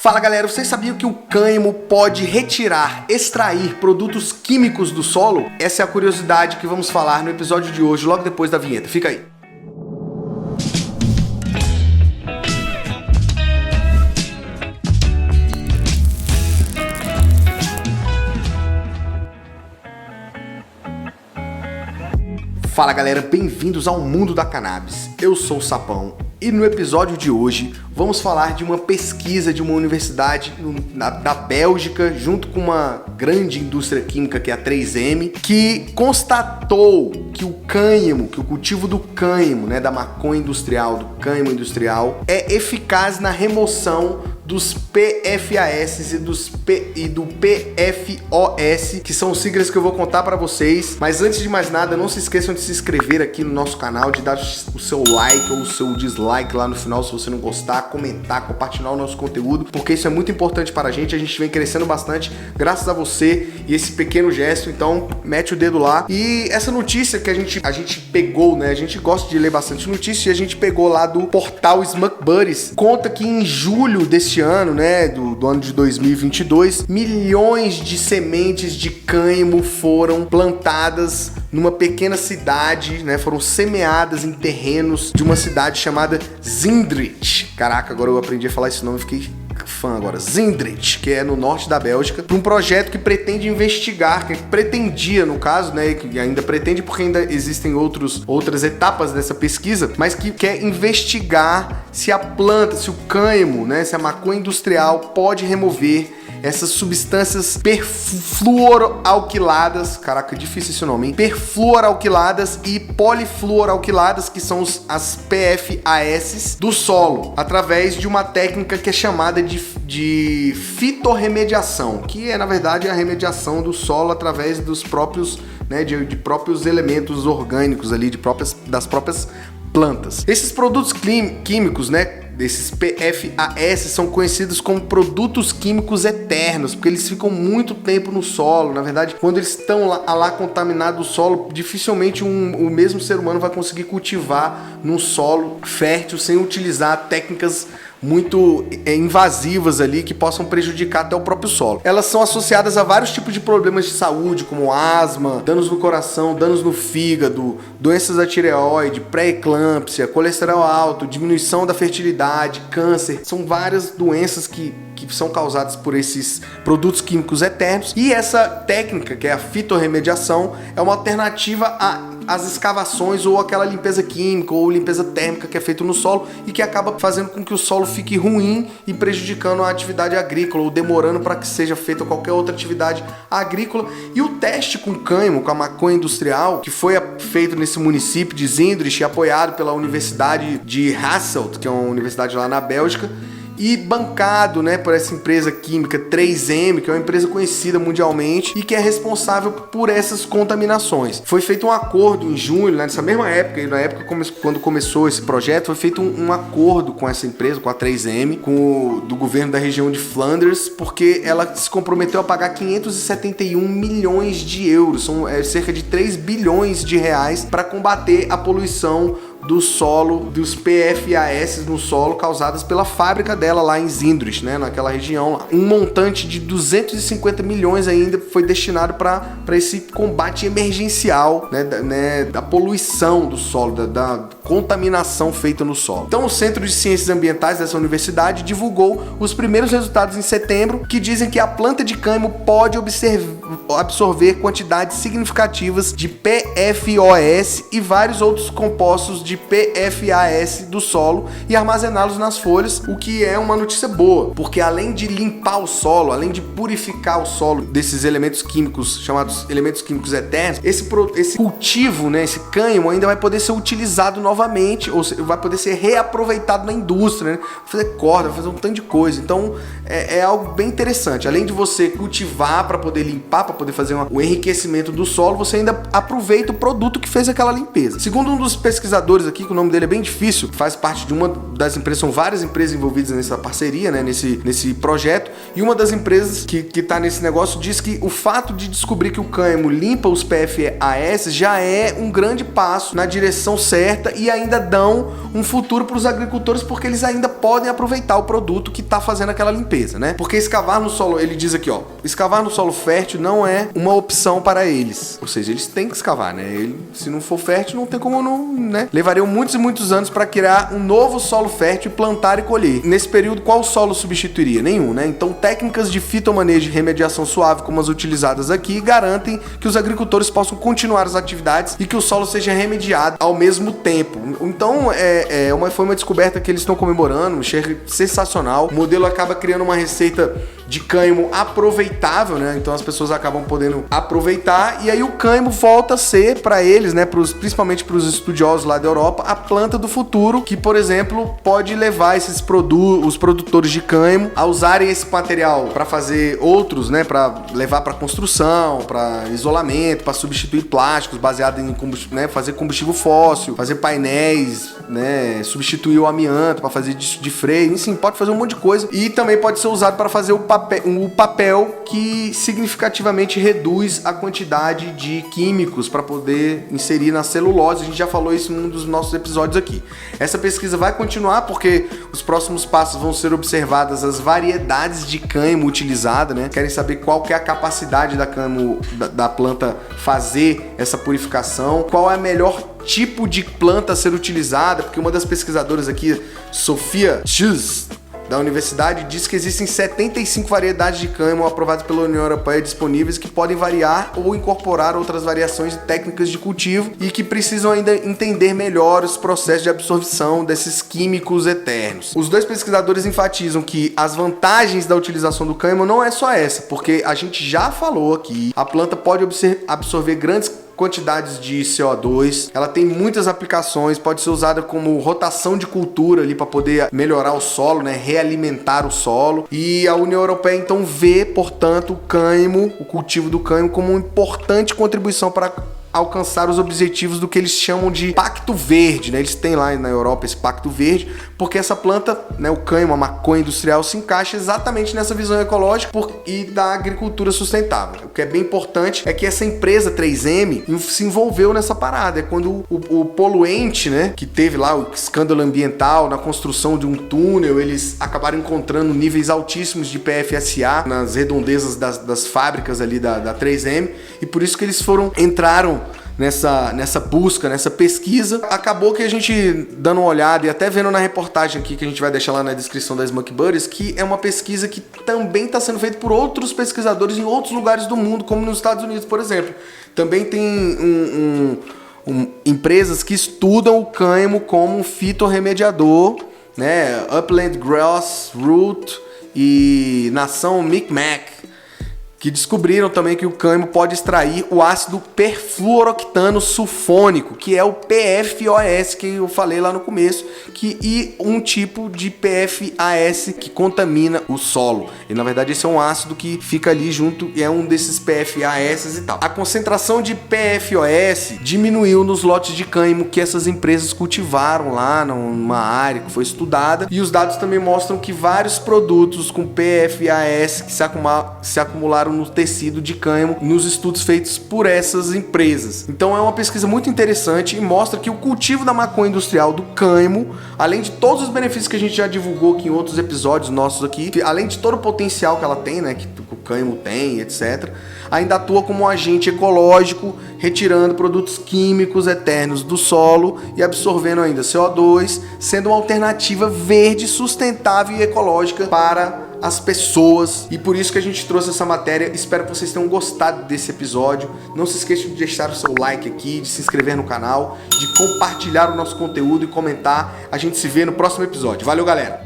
Fala galera, vocês sabiam que o cânhamo pode retirar, extrair produtos químicos do solo? Essa é a curiosidade que vamos falar no episódio de hoje, logo depois da vinheta. Fica aí. Fala galera, bem-vindos ao mundo da cannabis. Eu sou o Sapão e no episódio de hoje vamos falar de uma pesquisa de uma universidade da Bélgica junto com uma grande indústria química que é a 3M, que constatou que o cânhamo, que o cultivo do cânhamo, da maconha industrial, do cânhamo industrial, é eficaz na remoção dos PFAS e do PFOS, que são siglas que eu vou contar para vocês. Mas antes de mais nada, não se esqueçam de se inscrever aqui no nosso canal, de dar o seu like ou o seu dislike lá no final se você não gostar, comentar, compartilhar o nosso conteúdo, porque isso é muito importante para a gente vem crescendo bastante graças a você e esse pequeno gesto, então mete o dedo lá. E essa notícia que a gente pegou, a gente gosta de ler bastante notícias e a gente pegou lá do portal Smuck Buddies, conta que em julho deste ano, do ano de 2022, milhões de sementes de cânhamo foram plantadas numa pequena cidade, foram semeadas em terrenos de uma cidade chamada Zindert. Caraca, agora eu aprendi a falar esse nome, fiquei fã agora. Zindert, que é no norte da Bélgica, para um projeto que pretende investigar, que pretendia no caso, que ainda pretende porque ainda existem outras etapas dessa pesquisa, mas que quer investigar se a planta, se o cânhamo, se a maconha industrial pode remover essas substâncias perfluoroalquiladas, caraca, difícil esse nome, hein? Perfluoroalquiladas e polifluoroalquiladas, que são as PFAS do solo, através de uma técnica que é chamada de fitorremediação, que é, na verdade, a remediação do solo através dos próprios, de próprios elementos orgânicos ali, das próprias plantas. Esses produtos químicos, desses PFAS, são conhecidos como produtos químicos eternos, porque eles ficam muito tempo no solo. Na verdade, quando eles estão lá contaminados o solo, dificilmente o mesmo ser humano vai conseguir cultivar num solo fértil sem utilizar técnicas muito invasivas ali que possam prejudicar até o próprio solo. Elas são associadas a vários tipos de problemas de saúde, como asma, danos no coração, danos no fígado, doenças da tireoide, pré-eclâmpsia, colesterol alto, diminuição da fertilidade, câncer. São várias doenças que são causadas por esses produtos químicos eternos. E essa técnica, que é a fitorremediação, é uma alternativa às escavações ou aquela limpeza química ou limpeza térmica que é feita no solo e que acaba fazendo com que o solo fique ruim e prejudicando a atividade agrícola ou demorando para que seja feita qualquer outra atividade agrícola. E o teste com cânhamo, com a maconha industrial, que foi feito nesse município de Zindert, apoiado pela Universidade de Hasselt, que é uma universidade lá na Bélgica, e bancado por essa empresa química 3M, que é uma empresa conhecida mundialmente e que é responsável por essas contaminações. Foi feito um acordo em junho, nessa mesma época, e na época quando começou esse projeto, foi feito um acordo com essa empresa, com a 3M, do governo da região de Flanders, porque ela se comprometeu a pagar 571 milhões de euros, são cerca de 3 bilhões de reais, para combater a poluição do solo, dos PFAS no solo causadas pela fábrica dela lá em Zindert, naquela região lá. Um montante de 250 milhões ainda foi destinado para esse combate emergencial, da poluição do solo, da contaminação feita no solo. Então o Centro de Ciências Ambientais dessa universidade divulgou os primeiros resultados em setembro, que dizem que a planta de cânhamo pode absorver quantidades significativas de PFOS e vários outros compostos de PFAS do solo e armazená-los nas folhas, o que é uma notícia boa, porque além de limpar o solo, além de purificar o solo desses elementos químicos, chamados elementos químicos eternos, esse cultivo, esse cânhamo ainda vai poder ser utilizado novamente, ou vai poder ser reaproveitado na indústria, fazer corda, fazer um tanto de coisa. Então é algo bem interessante. Além de você cultivar para poder limpar, para poder fazer o enriquecimento do solo, você ainda aproveita o produto que fez aquela limpeza. Segundo um dos pesquisadores aqui, que o nome dele é bem difícil, faz parte de uma das empresas, são várias empresas envolvidas nessa parceria, nesse projeto, e uma das empresas que está nesse negócio diz que o fato de descobrir que o cânhamo limpa os PFAS já é um grande passo na direção certa e e ainda dão um futuro para os agricultores, porque eles ainda podem aproveitar o produto que está fazendo aquela limpeza, né? Porque escavar no solo, ele diz aqui, ó, escavar no solo fértil não é uma opção para eles. Ou seja, eles têm que escavar, né? Se não for fértil, não tem como não, né? Levariam muitos e muitos anos para criar um novo solo fértil e plantar e colher. Nesse período, qual solo substituiria? Nenhum, né? Então, técnicas de fitomanejo e remediação suave, como as utilizadas aqui, garantem que os agricultores possam continuar as atividades e que o solo seja remediado ao mesmo tempo. Então, foi uma descoberta que eles estão comemorando, achei sensacional. O modelo acaba criando uma receita de cânhamo aproveitável, né? Então as pessoas acabam podendo aproveitar e aí o cânhamo volta a ser para eles, né? Principalmente para os estudiosos lá da Europa, a planta do futuro, que, por exemplo, pode levar os produtores de cânhamo a usarem esse material para fazer outros, né? Para levar para construção, para isolamento, para substituir plásticos baseado em combustível, né? Fazer combustível fóssil, fazer painéis, né? Substituir o amianto para fazer de freio, enfim, pode fazer um monte de coisa e também pode ser usado para fazer o papel que significativamente reduz a quantidade de químicos para poder inserir na celulose. A gente já falou isso em um dos nossos episódios aqui. Essa pesquisa vai continuar porque os próximos passos vão ser observadas as variedades de cânhamo utilizada, né? Querem saber qual que é a capacidade da planta fazer essa purificação, qual é a melhor tipo de planta a ser utilizada, porque uma das pesquisadoras aqui, Sofia Schuss, da universidade, diz que existem 75 variedades de cânhamo aprovadas pela União Europeia disponíveis que podem variar ou incorporar outras variações de técnicas de cultivo e que precisam ainda entender melhor os processos de absorção desses químicos eternos. Os dois pesquisadores enfatizam que as vantagens da utilização do cânhamo não é só essa, porque a gente já falou aqui, a planta pode absorver grandes quantidades de CO2, ela tem muitas aplicações, pode ser usada como rotação de cultura ali para poder melhorar o solo, né, realimentar o solo, e a União Europeia então vê, portanto, o cultivo do cânhamo como uma importante contribuição para alcançar os objetivos do que eles chamam de Pacto Verde, né? Eles têm lá na Europa esse Pacto Verde, porque essa planta, né, o cânhamo, a maconha industrial, se encaixa exatamente nessa visão ecológica e da agricultura sustentável. O que é bem importante é que essa empresa 3M se envolveu nessa parada. É quando o poluente, né, que teve lá o escândalo ambiental na construção de um túnel, eles acabaram encontrando níveis altíssimos de PFSA nas redondezas das fábricas ali da 3M, e por isso que eles entraram nessa busca, nessa pesquisa. Acabou que a gente dando uma olhada e até vendo na reportagem aqui que a gente vai deixar lá na descrição da Smoke Buddies, que é uma pesquisa que também está sendo feita por outros pesquisadores em outros lugares do mundo, como nos Estados Unidos, por exemplo. Também tem empresas que estudam o cânhamo como um fitorremediador, né? Upland Grassroot e Nação Micmac, que descobriram também que o cânhamo pode extrair o ácido perfluoroctano sulfônico, que é o PFOS que eu falei lá no começo, e um tipo de PFAS que contamina o solo. E na verdade esse é um ácido que fica ali junto e é um desses PFAS e tal. A concentração de PFOS diminuiu nos lotes de cânhamo que essas empresas cultivaram lá numa área que foi estudada, e os dados também mostram que vários produtos com PFAS que se acumularam no tecido de cânhamo nos estudos feitos por essas empresas. Então é uma pesquisa muito interessante e mostra que o cultivo da maconha industrial do cânhamo, além de todos os benefícios que a gente já divulgou aqui em outros episódios nossos aqui, além de todo o potencial que ela tem, né, que o cânhamo tem, etc., ainda atua como um agente ecológico, retirando produtos químicos eternos do solo e absorvendo ainda CO2, sendo uma alternativa verde, sustentável e ecológica para as pessoas, e por isso que a gente trouxe essa matéria. Espero que vocês tenham gostado desse episódio. Não se esqueça de deixar o seu like aqui, de se inscrever no canal, de compartilhar o nosso conteúdo e comentar. A gente se vê no próximo episódio. Valeu, galera!